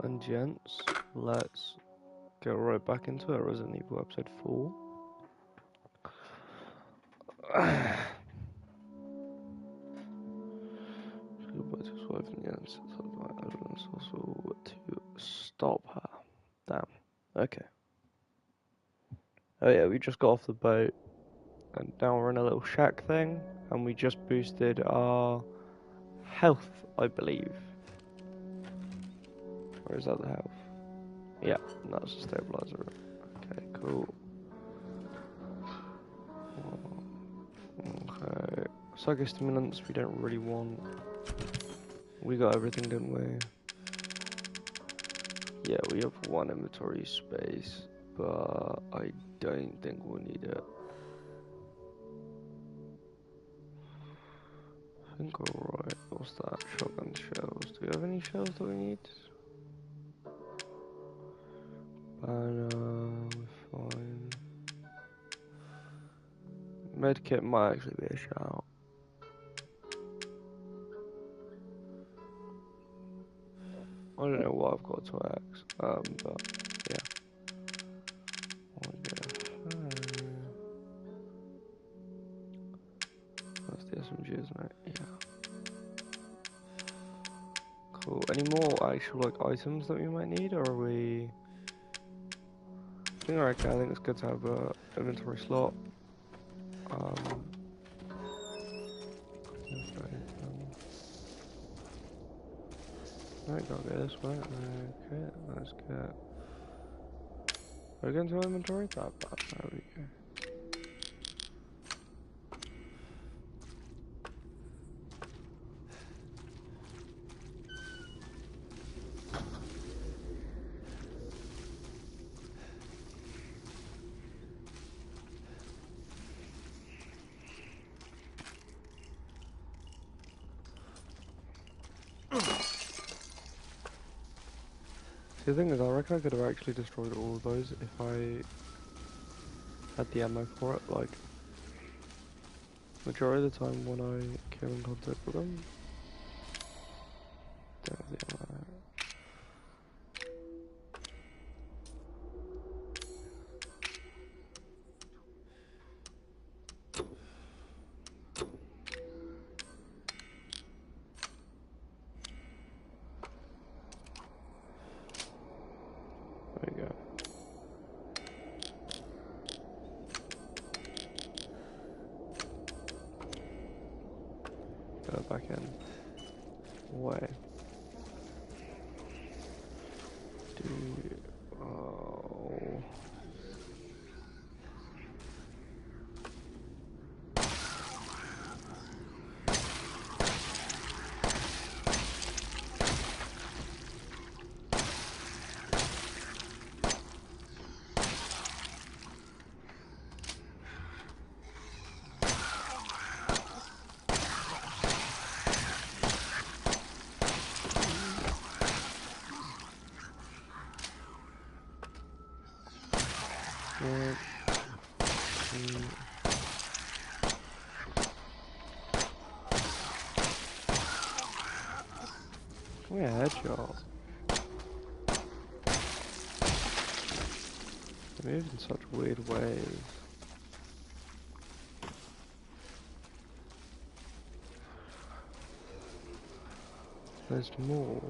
and gents, let's get right back into it. Resident Evil episode 4. Goodbye to his wife and Jens. Evidence also to stop her. Damn. Okay. Oh yeah, we just got off the boat and now we're in a little shack thing and we just boosted our health, I believe. Or is that the health? Yeah, that's a stabilizer. Okay, cool. Okay. Psychostimulants we don't really want. We got everything, didn't we? Yeah, we have one inventory space, but I don't think we'll need it. I think we're alright. What's that? Shotgun shells. Do we have any shells that we need? We're fine. Medkit might actually be a shout. I don't know what I've got to X, but yeah. That's the SMG, isn't it? Yeah. Cool. Any more actual like items that we might need, or are we? I think we're okay. I think it's good to have a inventory slot. Right, gotta go this way. Okay, let's get. Are we going to inventory? There we go. See, the thing is, I reckon I could have actually destroyed all of those if I had the ammo for it. Like, majority of the time when I came in contact with them, don't have the ammo. There we go. Go back in. Way. Oh. Yeah, headshot. They move in such weird ways. There's more.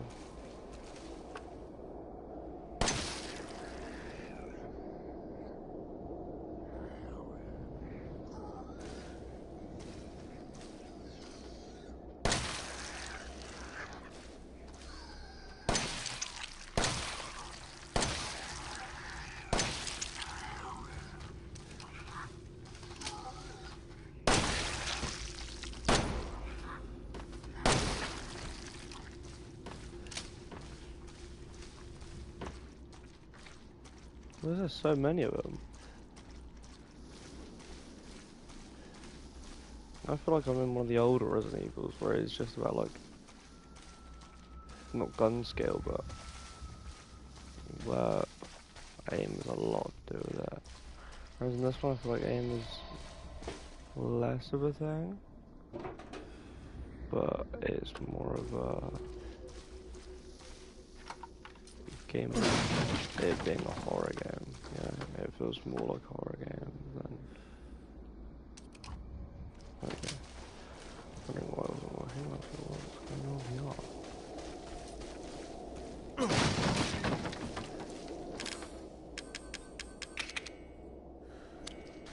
There's so many of them. I feel like I'm in one of the older Resident Evils where it's just about like, not gun skill, but where aim is a lot to do with that. Whereas in this one I feel like aim is less of a thing, but it's more of a scheme of it being a horror game. Yeah, it feels more like a horror game than. Okay. Wondering why it wasn't working. What's going on here?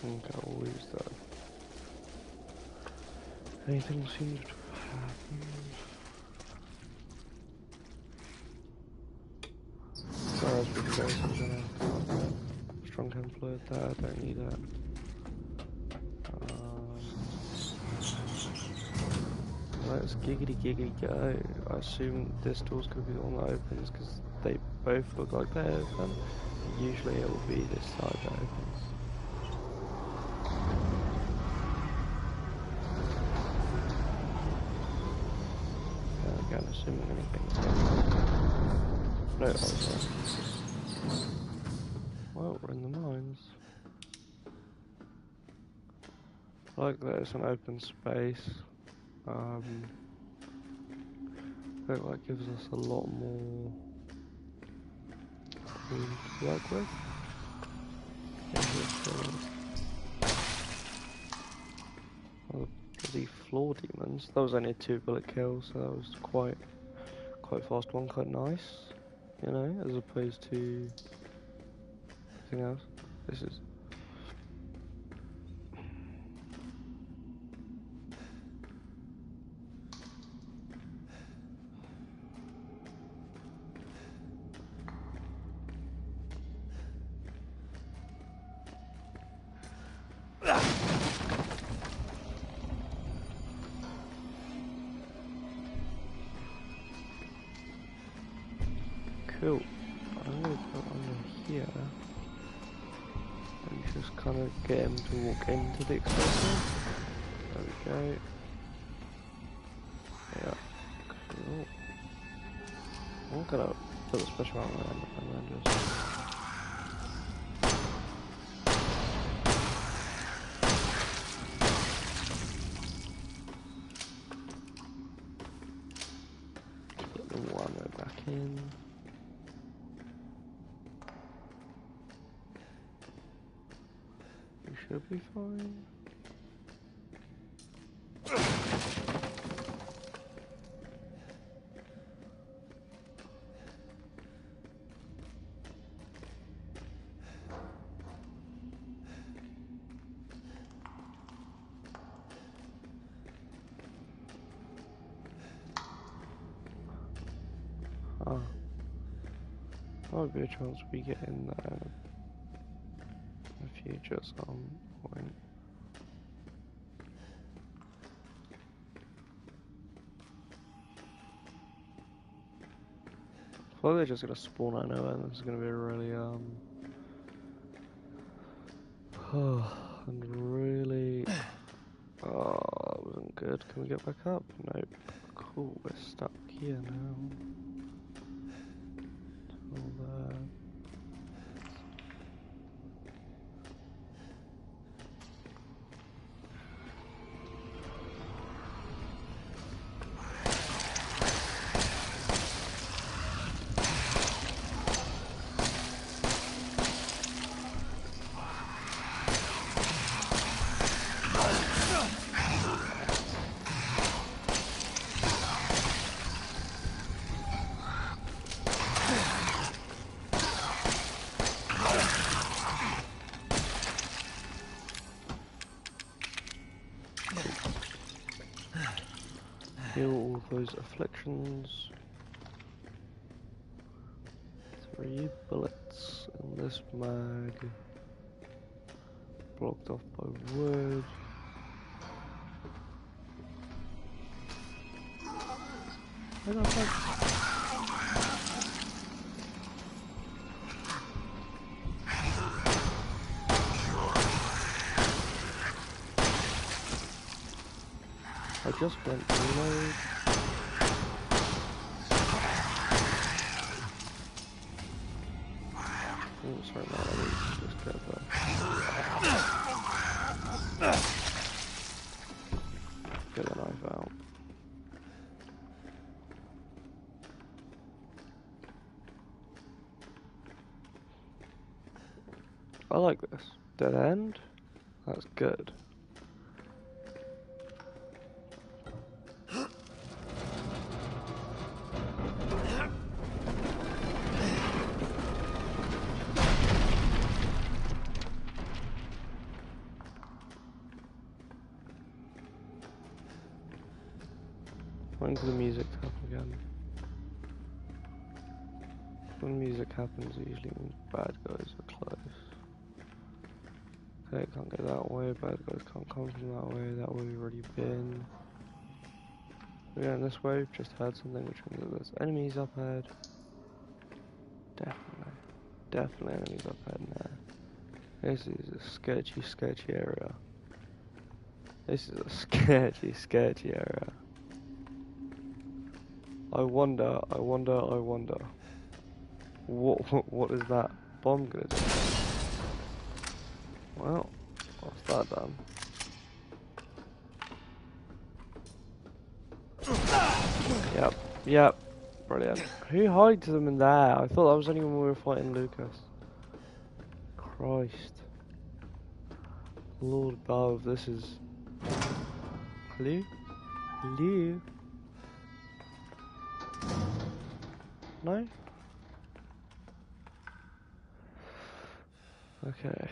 Okay, I'll use that. Anything seems to have happened. Sorry, because I'm gonna strong hand fluid there, I don't need it. Let's giggity go. I assume this door's gonna be the one that opens because they both look like they open. Usually it will be this side that opens. Again, assuming anything's no, oh, sorry. Well, we're in the mines. I like that it's an open space. That gives us a lot more room to work with. Oh, bloody floor demons. That was only a 2-bullet kill, so that was quite fast one, quite nice. You know, as opposed to anything else. This is. Cool. I'm gonna go under here and just kind of get him to walk into the explosive. There we go. Yeah. Cool. I'm gonna put a special armor on and then just. Get the ammo back in. Should be fine. Might be a chance we get in there in the future at some point. Well, they're just gonna spawn out of nowhere, and this is gonna be a really and really that wasn't good. Can we get back up? Nope. Cool, we're stuck here now. All that. Heal all those afflictions. 3 bullets in this mag. Blocked off by wood. I got that. I just went to reload. Oh, sorry, man, I need to just get that. Get the knife out. I like this. Dead end? That's good. Waiting for the music to happen again. When music happens, it usually means bad guys are close. Okay, can't go that way, bad guys can't come from that way we've already been. We're going this way, we've just heard something which means that there's enemies up ahead. Definitely enemies up ahead now. This is a sketchy area. This is a sketchy area. I wonder. What is that bomb gonna do? Well, what's that done? Yep, brilliant. Who hides them in there? I thought that was only when we were fighting Lucas. Christ. Lord above, this is... Hello? Hello? No? Okay.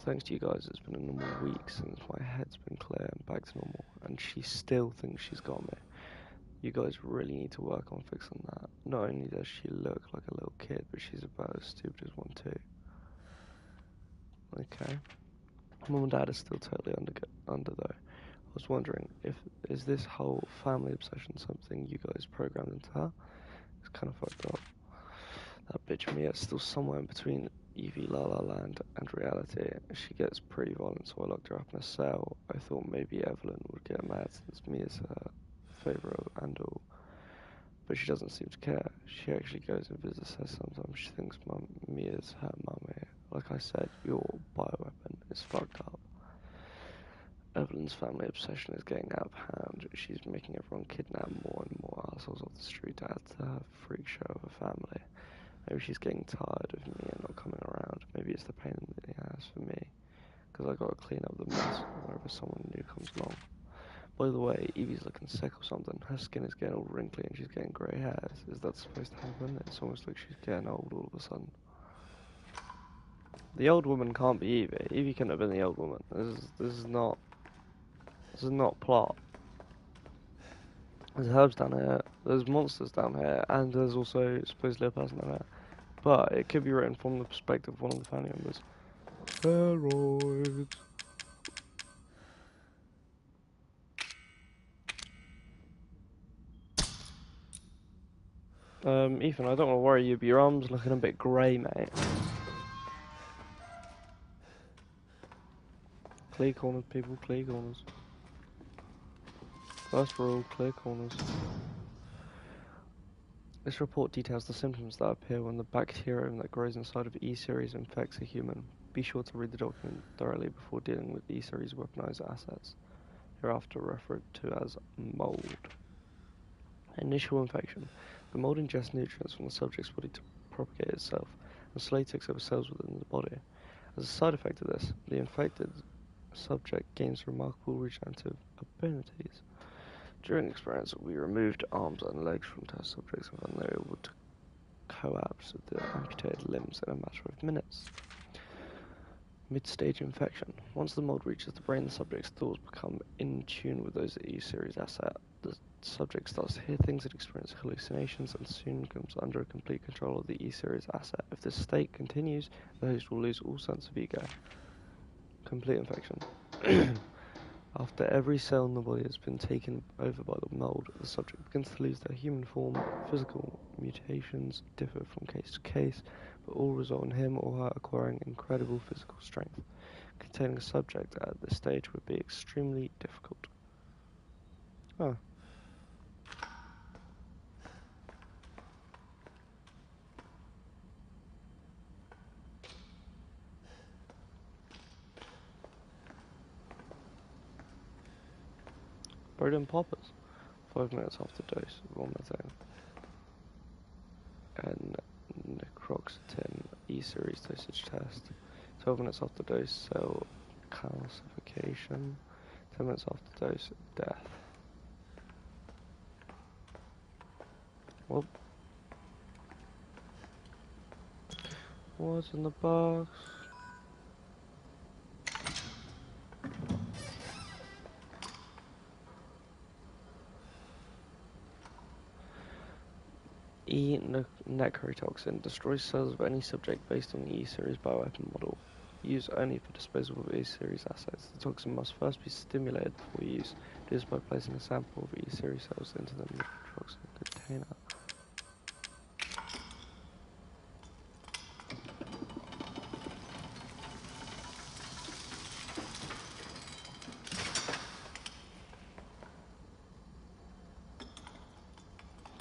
Thanks to you guys, it's been a normal week since my head's been clear and back to normal, and she still thinks she's got me. You guys really need to work on fixing that. Not only does she look like a little kid, but she's about as stupid as one too. Okay. Mum and Dad are still totally under though. I was wondering, is this whole family obsession something you guys programmed into her? It's kind of fucked up. That bitch Mia is still somewhere in between Evie La La Land and reality. She gets pretty violent, so I locked her up in a cell. I thought maybe Evelyn would get mad since Mia's her favourite and all. But she doesn't seem to care. She actually goes and visits her sometimes. She thinks Mia's her mummy. Like I said, your bioweapon is fucked up. Evelyn's family obsession is getting out of hand. She's making everyone kidnap more and more assholes off the street to add to her freak show of a family. Maybe she's getting tired of me and not coming around. Maybe it's the pain in the ass for me, because I gotta clean up the mess whenever someone new comes along. By the way, Evie's looking sick or something. Her skin is getting all wrinkly and she's getting grey hairs. Is that supposed to happen? It's almost like she's getting old all of a sudden. The old woman can't be Evie. Evie couldn't have been the old woman. This is not plot. There's herbs down here, there's monsters down here, and there's also supposedly a person down here. But it could be written from the perspective of one of the family members. Steroids. Ethan, I don't want to worry you, but your arm's looking a bit grey, mate. Clear corners, people, clear corners. First rule, clear corners. This report details the symptoms that appear when the bacterium that grows inside of E-series infects a human. Be sure to read the document thoroughly before dealing with E-series weaponized assets, hereafter referred to as mold. Initial infection. The mold ingests nutrients from the subject's body to propagate itself, and slowly takes over cells within the body. As a side effect of this, the infected subject gains remarkable regenerative abilities. During experience, we removed arms and legs from test subjects and they were able to collapse with the amputated limbs in a matter of minutes. Mid-stage infection. Once the mold reaches the brain, the subject's thoughts become in tune with those E-series asset. The subject starts to hear things and experience hallucinations and soon comes under complete control of the E-series asset. If this state continues, the host will lose all sense of ego. Complete infection. After every cell in the body has been taken over by the mold, the subject begins to lose their human form. Physical mutations differ from case to case, but all result in him or her acquiring incredible physical strength. Containing a subject at this stage would be extremely difficult. Oh. Protein poppers. 5 minutes after dose, vomiting. And necroxetine E-series dosage test. 12 minutes after dose, cell calcification. 10 minutes after dose, death. Well, what's in the box? Necrotoxin destroys cells of any subject based on the E-series bioweapon model. Used only for disposal of E-series assets. The toxin must first be stimulated before use. This by placing a sample of E-series cells into the necrotoxin container.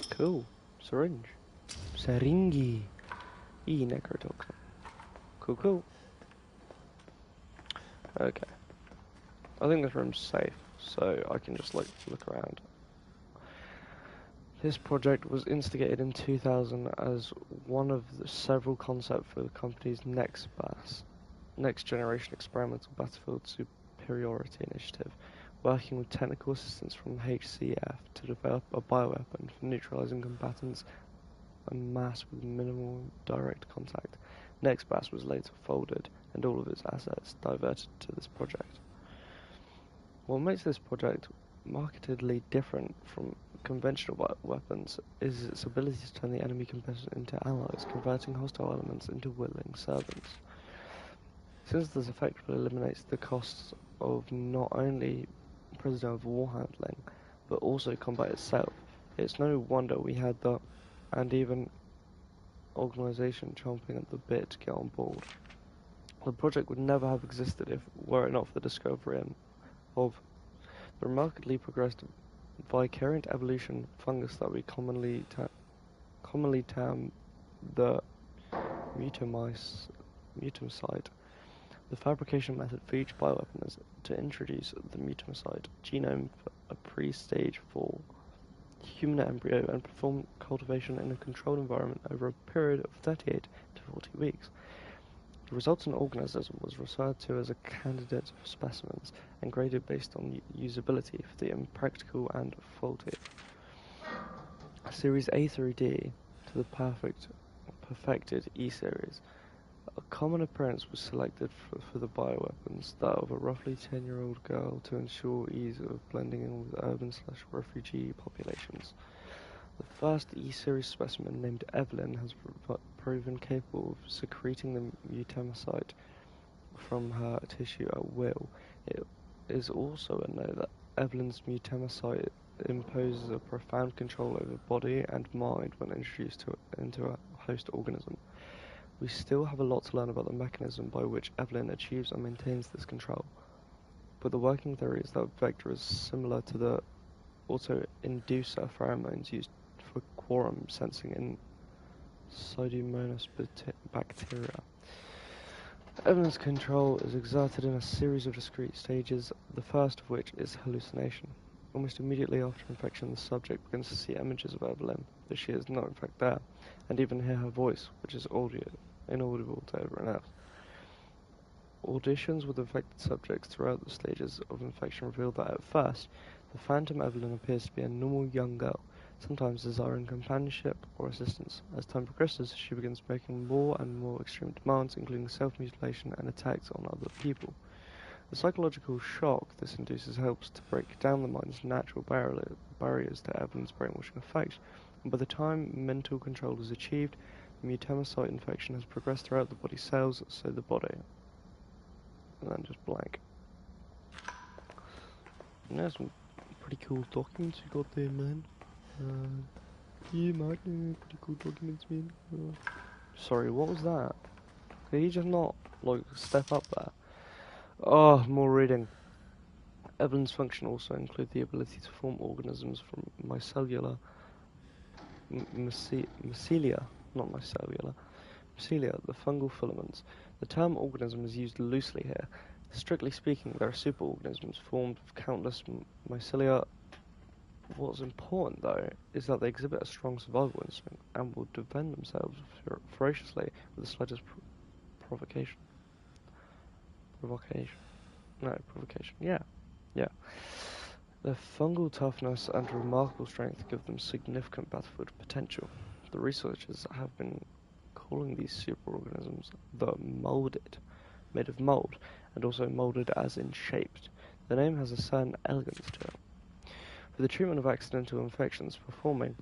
Cool. Syringe. Syringe. Necrotoxin. Cool. Okay. I think this room's safe, so I can just, like, look around. This project was instigated in 2000 as one of the several concepts for the company's Next Generation Experimental Battlefield Superiority Initiative, working with technical assistance from HCF to develop a bioweapon for neutralizing combatants en masse with minimal direct contact. NextBAS was later folded and all of its assets diverted to this project. What makes this project markedly different from conventional weapons is its ability to turn the enemy combatant into allies, converting hostile elements into willing servants. Since this effectively eliminates the costs of not only prisoner of war handling, but also combat itself, it's no wonder we had the, and even organisation chomping at the bit to get on board. The project would never have existed were it not for the discovery of the remarkably progressed vicariant evolution fungus that we commonly term the mutamicide. The fabrication method for each bioweapon is to introduce the mutamicide genome for a pre-stage 4 human embryo and perform cultivation in a controlled environment over a period of 38 to 40 weeks. The resultant organism was referred to as a candidate for specimens and graded based on usability for the impractical and faulty. Series A through D to the perfected E-series. A common appearance was selected for the bioweapons, that of a roughly 10-year-old girl to ensure ease of blending in with urban/refugee populations. The first E-series specimen, named Evelyn, has proven capable of secreting the mutamicide from her tissue at will. It is also a note that Evelyn's mutamicide imposes a profound control over body and mind when introduced into a host organism. We still have a lot to learn about the mechanism by which Evelyn achieves and maintains this control, but the working theory is that Vector is similar to the auto-inducer pheromones used for quorum sensing in Pseudomonas bacteria. Evelyn's control is exerted in a series of discrete stages, the first of which is hallucination. Almost immediately after infection, the subject begins to see images of Evelyn, though she is not in fact there, and even hear her voice, which is inaudible to everyone else. Auditions with infected subjects throughout the stages of infection reveal that at first, the phantom Evelyn appears to be a normal young girl, sometimes desiring companionship or assistance. As time progresses, she begins making more and more extreme demands, including self-mutilation and attacks on other people. The psychological shock this induces helps to break down the mind's natural barriers to Evelyn's brainwashing effect, and by the time mental control is achieved, the mutamicide infection has progressed throughout the body cells, so the body. And then just blank. And there's some pretty cool documents you got there, man. Yeah, man, pretty cool documents, man. Sorry, what was that? Did he just not, like, step up there? Oh, more reading. Evelyn's function also include the ability to form organisms from mycelia, not mycelia, mycelia, the fungal filaments. The term organism is used loosely here. Strictly speaking, there are superorganisms formed of countless mycelia. What's important, though, is that they exhibit a strong survival instinct and will defend themselves ferociously with the slightest provocation. Provocation. No, provocation. Yeah. Yeah. Their fungal toughness and remarkable strength give them significant battlefield potential. The researchers have been calling these superorganisms the molded, made of mold, and also molded as in shaped. The name has a certain elegance to it. For the treatment of accidental infections, performing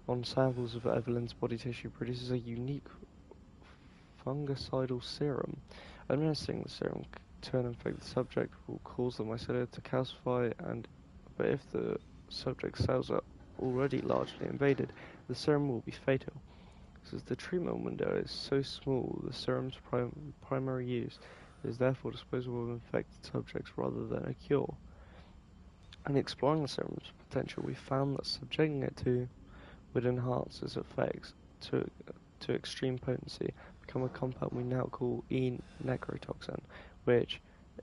on samples of Evelyn's body tissue produces a unique fungicidal serum. Administering the serum to an infected subject will cause the mycelia to calcify, but if the subject's cells are already largely invaded, the serum will be fatal. Since the treatment window is so small, the serum's primary use is therefore disposal of infected subjects rather than a cure. In exploring the serum's potential, we found that subjecting it to would enhance its effects to extreme potency, become a compound we now call E-necrotoxin, which,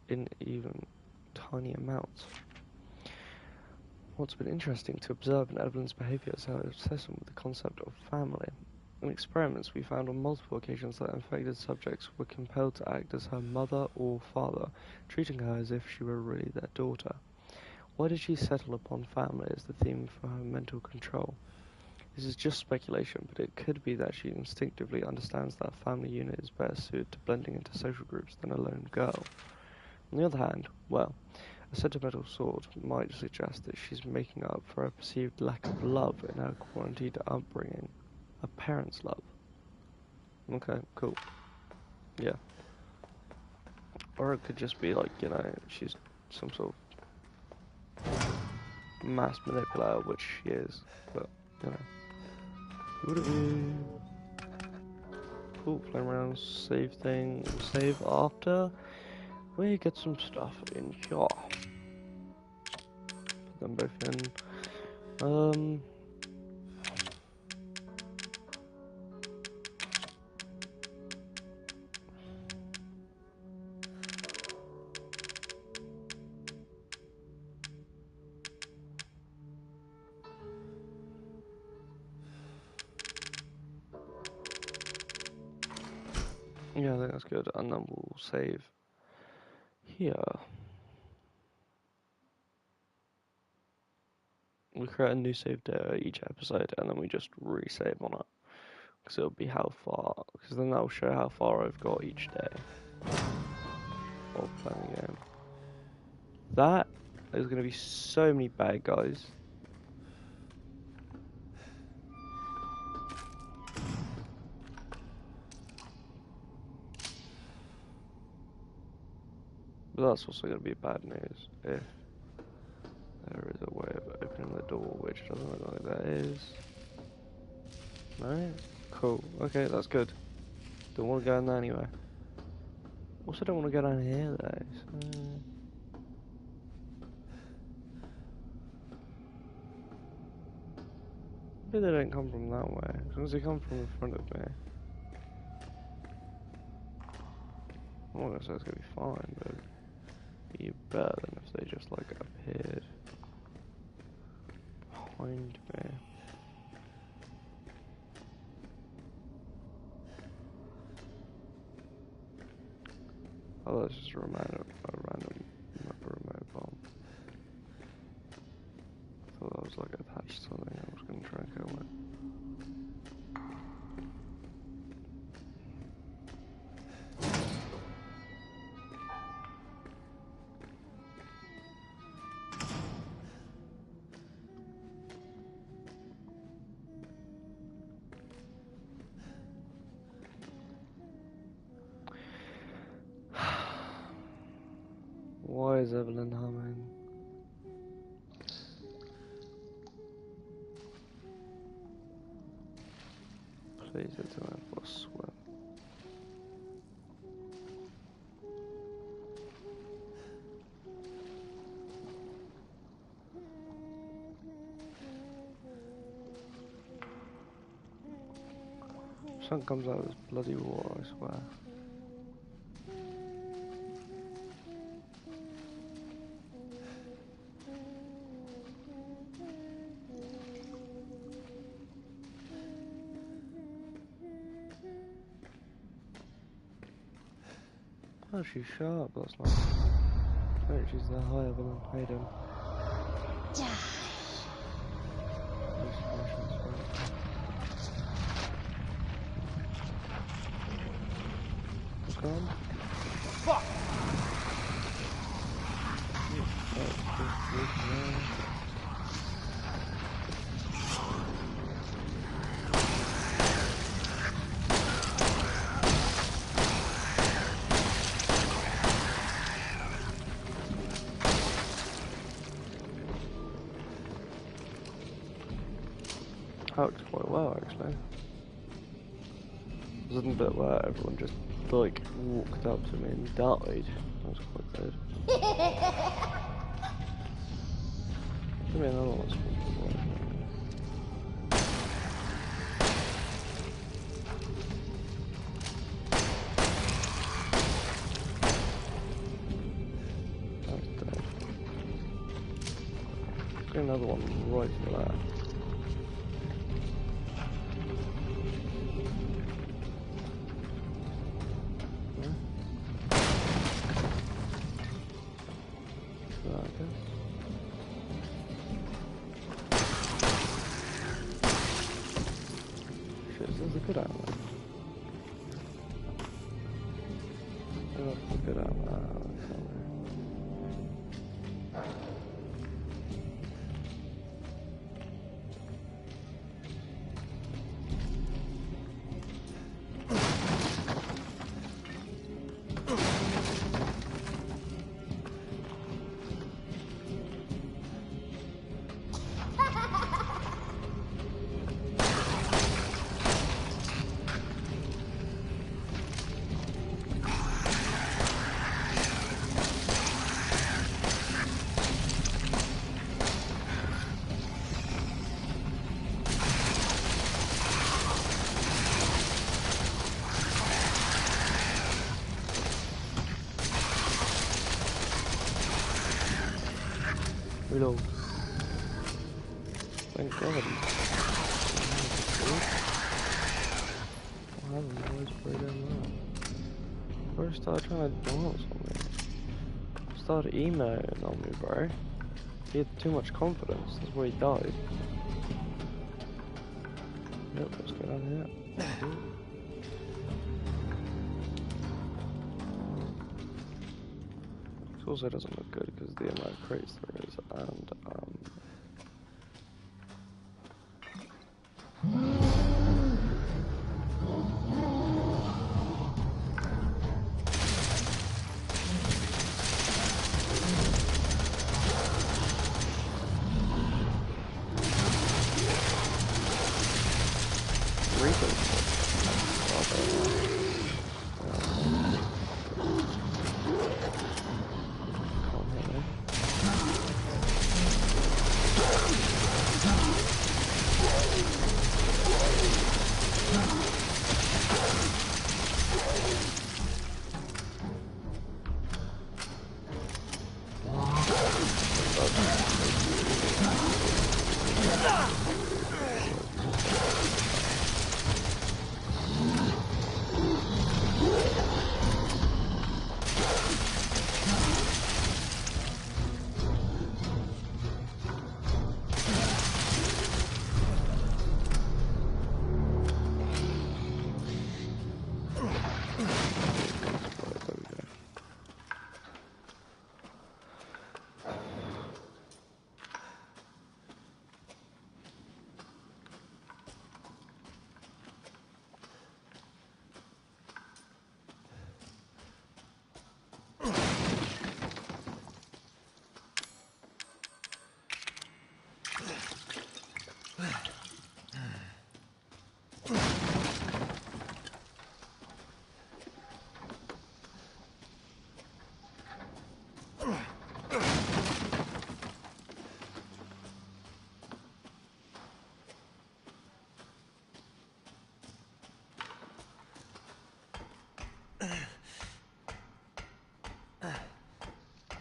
in even tiny amounts. What's been interesting to observe in Evelyn's behaviour is her obsession with the concept of family. In experiments, we found on multiple occasions that infected subjects were compelled to act as her mother or father, treating her as if she were really their daughter. Why did she settle upon family as the theme for her mental control? This is just speculation, but it could be that she instinctively understands that a family unit is better suited to blending into social groups than a lone girl. On the other hand, well, a sentimental sort might suggest that she's making up for a perceived lack of love in her quarantined upbringing. A parent's love. Okay, cool. Yeah. Or it could just be like, she's some sort of mass manipulator, which she is, but, Cool, playing around, save thing, save after we get some stuff in here. Put them both in. Yeah, I think that's good, and then we'll save here. We create a new save data each episode, and then we just resave on it. Because it'll be how far, because then that'll show how far I've got each day of playing the game. That is going to be so many bad guys. But that's also going to be bad news if there is a way of opening the door, which doesn't look like that is. No? Cool. Okay, that's good. Don't want to go in there anyway. Also don't want to go down here though, so... Maybe they don't come from that way, as long as they come from in front of me. I'm not gonna say it's gonna be fine, but it'd be better than if they just like appeared behind me. Oh, that's just a random remote bomb. I thought that was like attached to something I was gonna try and kill it. Why is Evelyn humming? Please, it's time for a swim. Something comes out of this bloody water, I swear. Oh, she's sharp, that's nice. Oh, she's the high level Hayden. What's going on? Fuck! That worked quite well, actually. There's a bit where everyone just, like, walked up to me and died. That was quite good. Give me another one. That's dead. Get another one right there. There's a good outlet. There's a good outlet. Reload. Thank God. I haven't always played him well. Bro started trying to dance on me. Started emailing on me, bro. He had too much confidence. That's why he died. Yep, what's going on here? This also doesn't look good because the amount of crates there is, and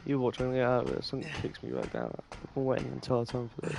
you watching the out of it, something kicks me back down. I've been waiting the entire time for this.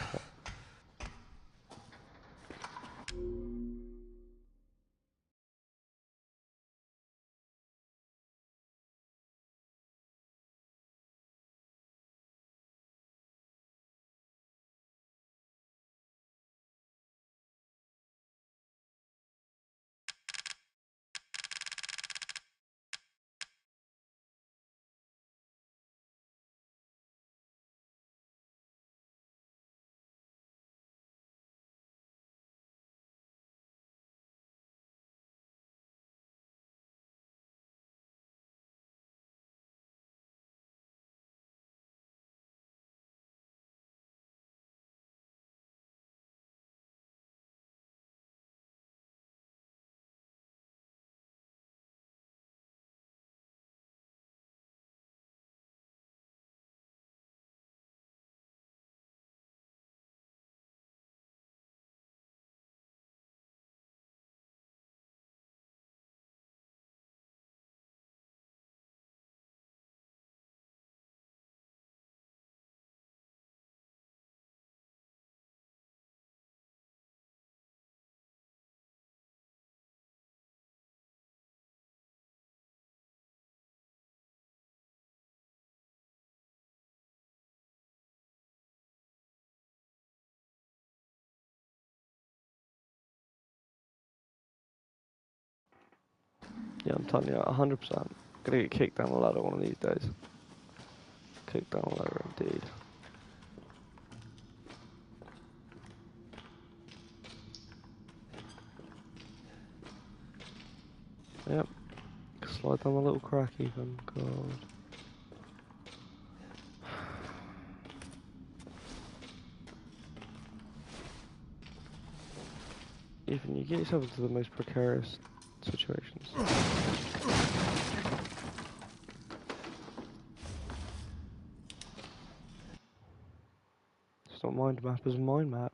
Yeah, I'm telling you, 100%. Gonna get kicked down the ladder one of these days. Kicked down the ladder indeed. Yep. Slide down the little crack even. God. Even you get yourself into the most precarious situations. It's not mind map, it's mind map.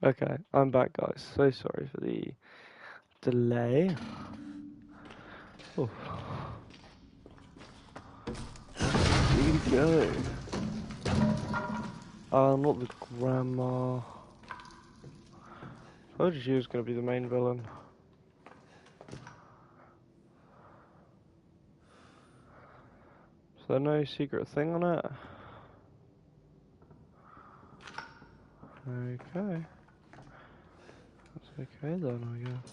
Okay, I'm back, guys. So sorry for the delay. Oh. Here we go. Not the grandma. I told you she was going to be the main villain. Is there no secret thing on it? Okay. That's okay then, I guess.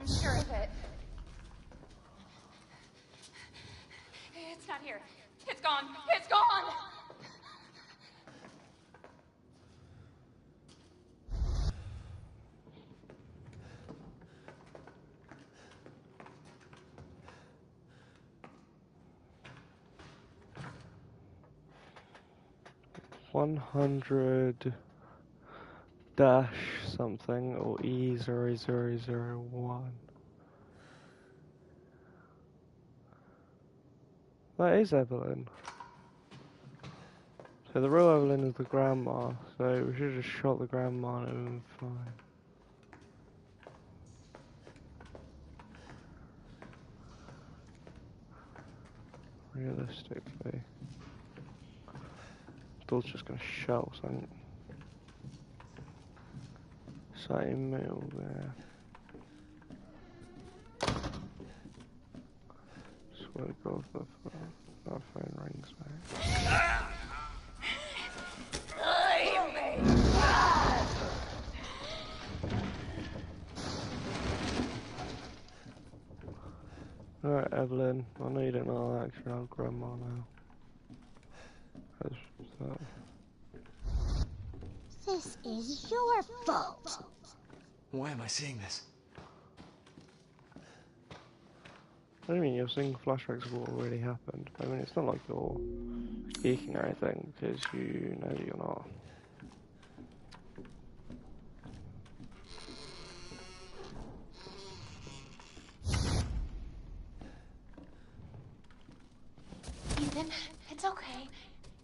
I'm sure of it. It's not here. It's gone. It's gone! 100 dash something or E0001. That is Evelyn. So the real Evelyn is the grandma, so we should have just shot the grandma and it would have been fine. Realistically. Door's just gonna shut, something. Same middle there. Swear to God, that phone rings, mate. Alright, Evelyn, I know you don't know that action, I'm grandma now. This is your fault. Why am I seeing this? What do you mean you're seeing flashbacks of what already happened? I mean, it's not like you're geeking or anything, because you know you're not. Ethan, it's okay.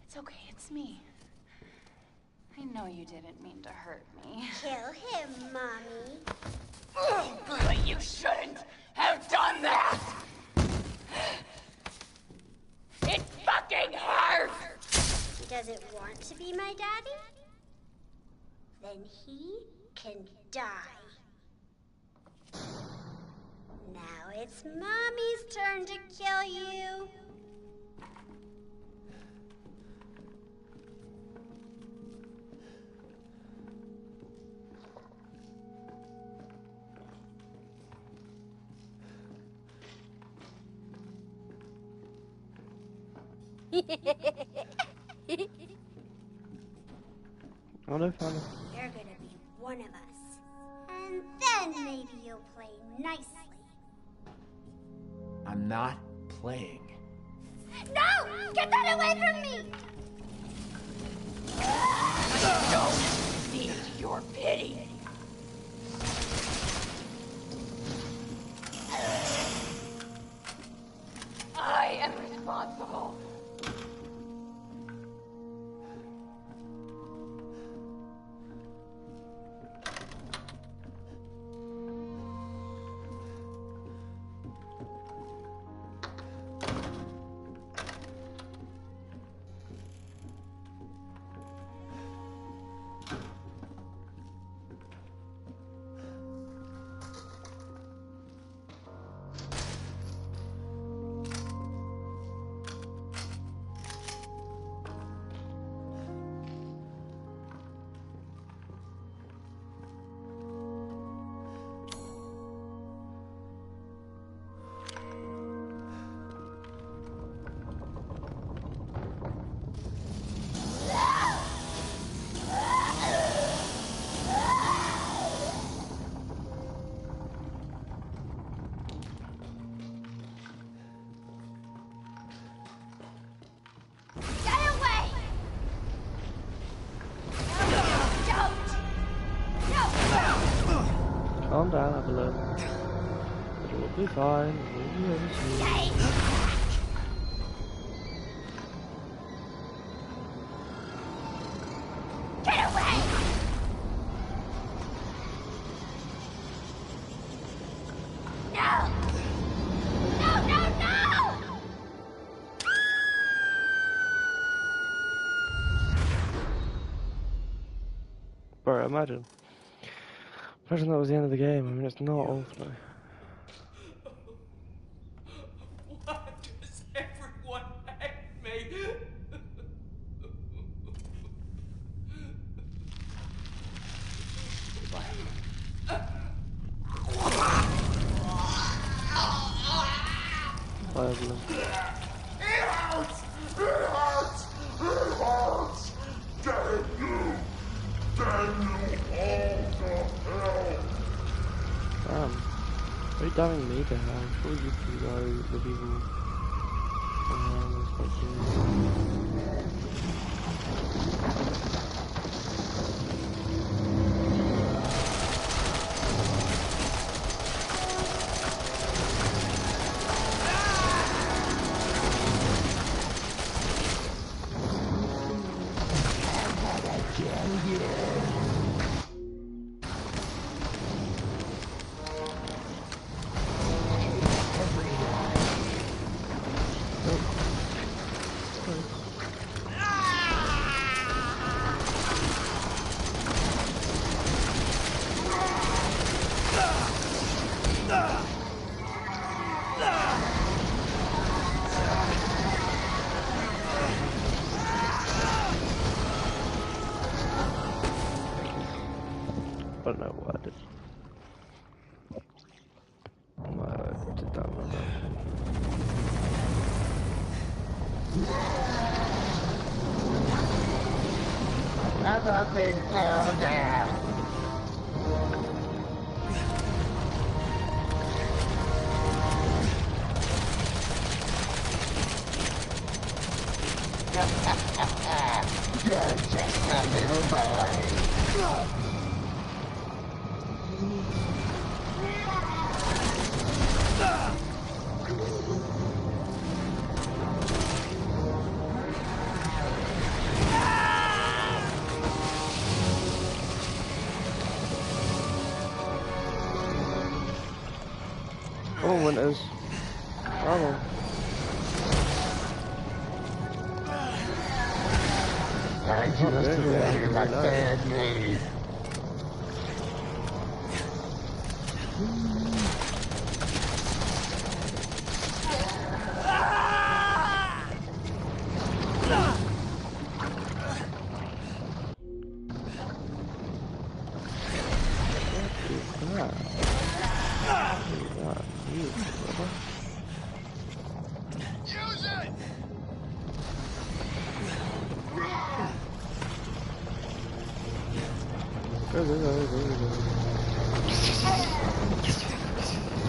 It's okay, it's me. I know you didn't mean to hurt me. Kill him, Mommy. But you shouldn't have done that! It fucking hurts! Does it want to be my daddy? Then he can die. Now it's Mommy's turn to kill you. Oh no, found it. You're gonna be one of us. And then maybe you'll play nicely. I'm not playing. No! Get that away from me! I don't need your pity. I am responsible. Calm down, Evelyn. It'll all Be fine. We'll be soon. Get away! No! No, no, no! Bro, imagine. Imagine that was the end of the game. I mean, it's not ultimately. Why does everyone hate me? Bye, Evelyn. It hurts! It hurts! It hurts! Damn you! Damn you all to hell! Are you damning me to hell? I'm sure you two know the people. I don't know what I did. I did that one actually. I've been held down. You're just a little boy. Come on, Winters. Come on. I just remember my family. Use it!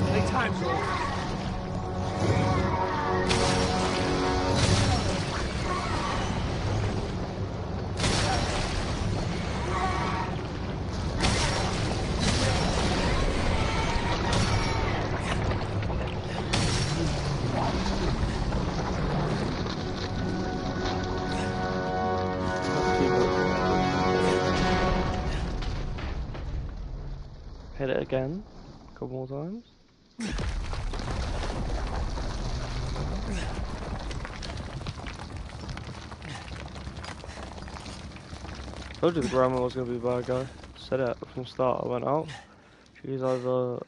Playtime's over. Hit it again. A couple more times. Told you the grandma was gonna be a bad guy. Said it from the start. I went out. She's either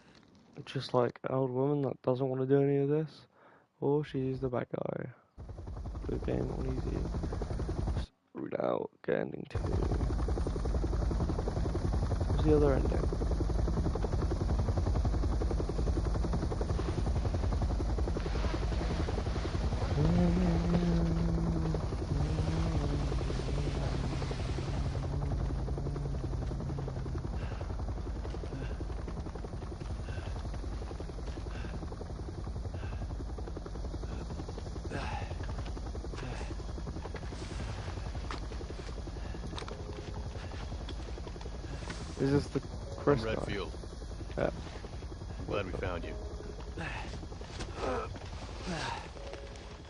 just like an old woman that doesn't want to do any of this, or she's the bad guy. The game on easy. Just read out, get ending 2. What's the other ending? Is this the Chris guy? Redfield. Yeah. Glad we found you.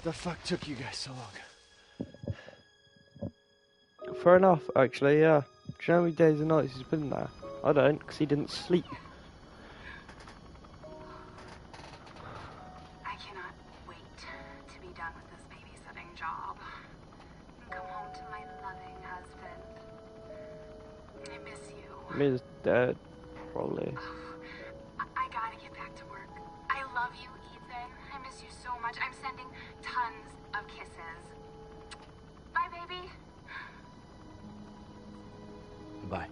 The fuck took you guys so long? Fair enough, actually, yeah. Do you know how many days and nights he's been there? I don't, because he didn't sleep. I cannot wait to be done with this babysitting job and come home to my loving husband. I miss you. Mia's dead, probably. I gotta get back to work. I love you, Ethan. I miss you so much. I'm sending tons of kisses. Bye, baby. Bye.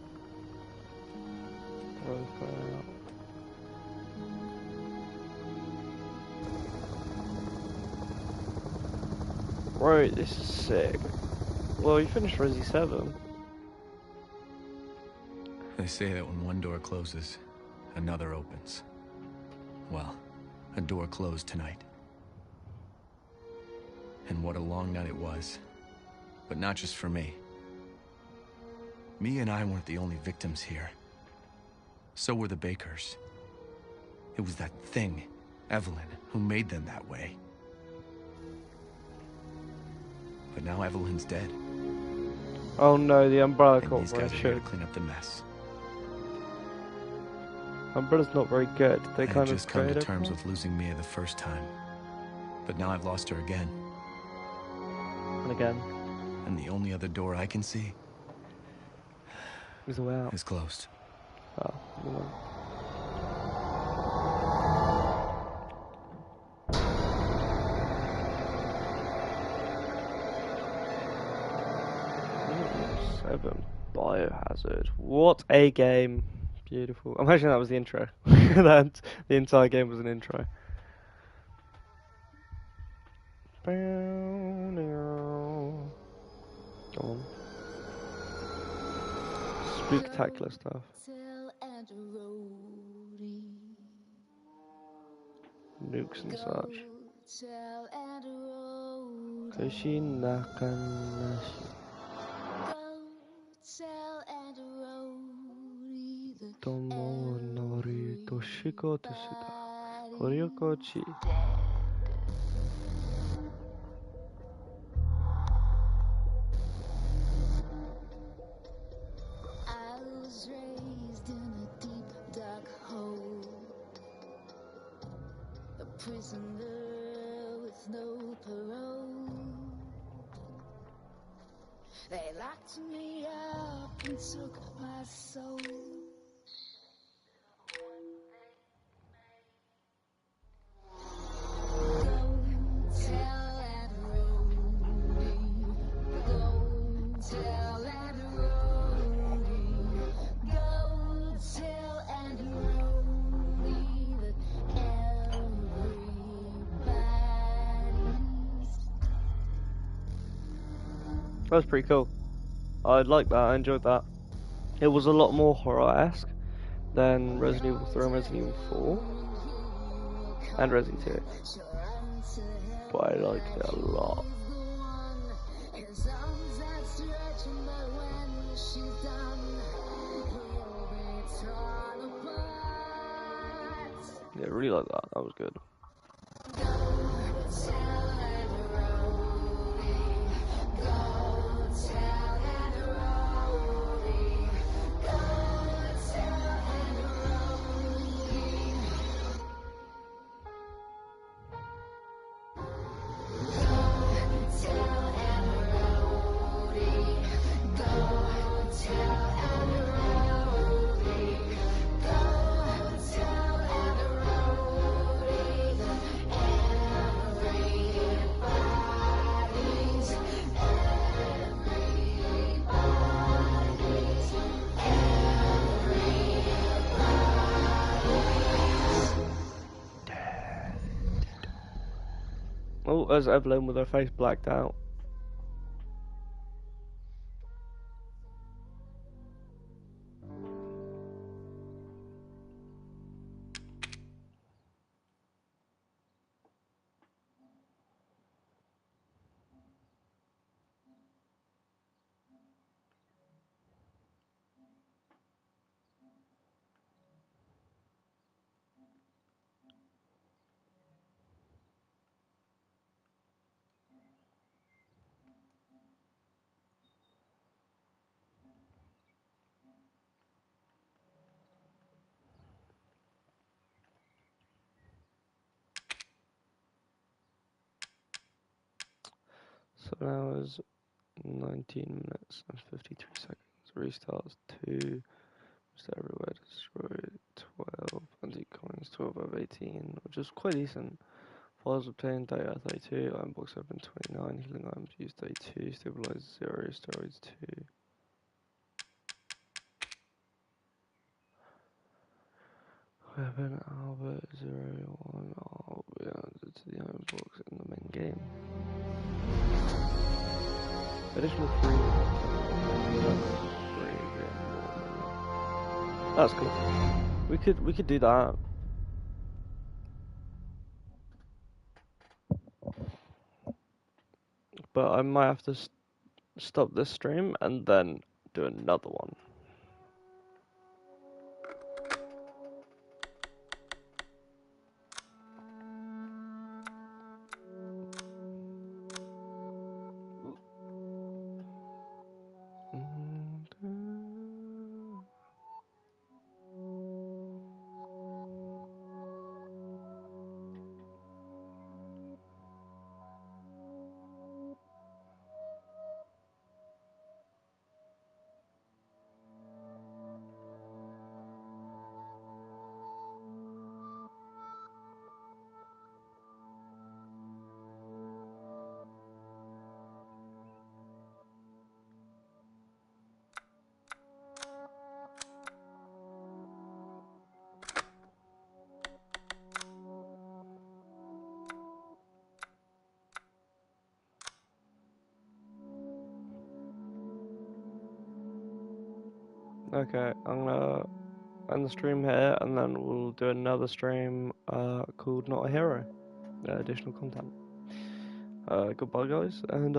Right, this is sick. Well, you finished Resi 7. They say that when one door closes, another opens. Well, a door closed tonight. And what a long night it was. But not just for me. Mia and I weren't the only victims here. So were the Bakers. It was that thing, Evelyn, who made them that way. But now Evelyn's dead. Oh no, the Umbrella And these guys are here to Corporation. clean up the mess. Umbrella's not very good. They I had kind of just come to created terms one. with losing Mia the first time. But now I've lost her again. And again, And the only other door I can see he's the way out. is closed. Oh, no. Ooh, 7 Biohazard. What a game! Beautiful. Imagine that was the intro. That the entire game was an intro. Go on. Spooktacular stuff. Nukes and such. Koshi Nakanashi. Tomo Nori Toshiko Tsuda. Horikochi. I was raised in a deep dark hole, a prisoner with no parole. They locked me up and took my soul. Go tell that roadie, go tell that roadie, go tell and roadie that everybody's. That was pretty cool. I liked that, I enjoyed that. It was a lot more horror-esque than Resident Evil 3 and Resident Evil 4 and Resident 2. But I liked it a lot. Yeah, I really like that. That was good. Oh, there's Evelyn with her face blacked out. 7 hours, 19 minutes, and 53 seconds. Restarts 2. Just everywhere destroyed 12. Anti-coins 12 of 18, which is quite decent. Files obtained data 32. Iron box open 29. Healing items used 32. Stabilizer 0. Steroids 2. Weapon Albert 01. I'll be added to the item box in the main game. Additional 3. That's cool. We could do that. But I might have to stop this stream and then do another one. Okay, I'm gonna end the stream here, and then we'll do another stream called Not a Hero, additional content. Goodbye guys, and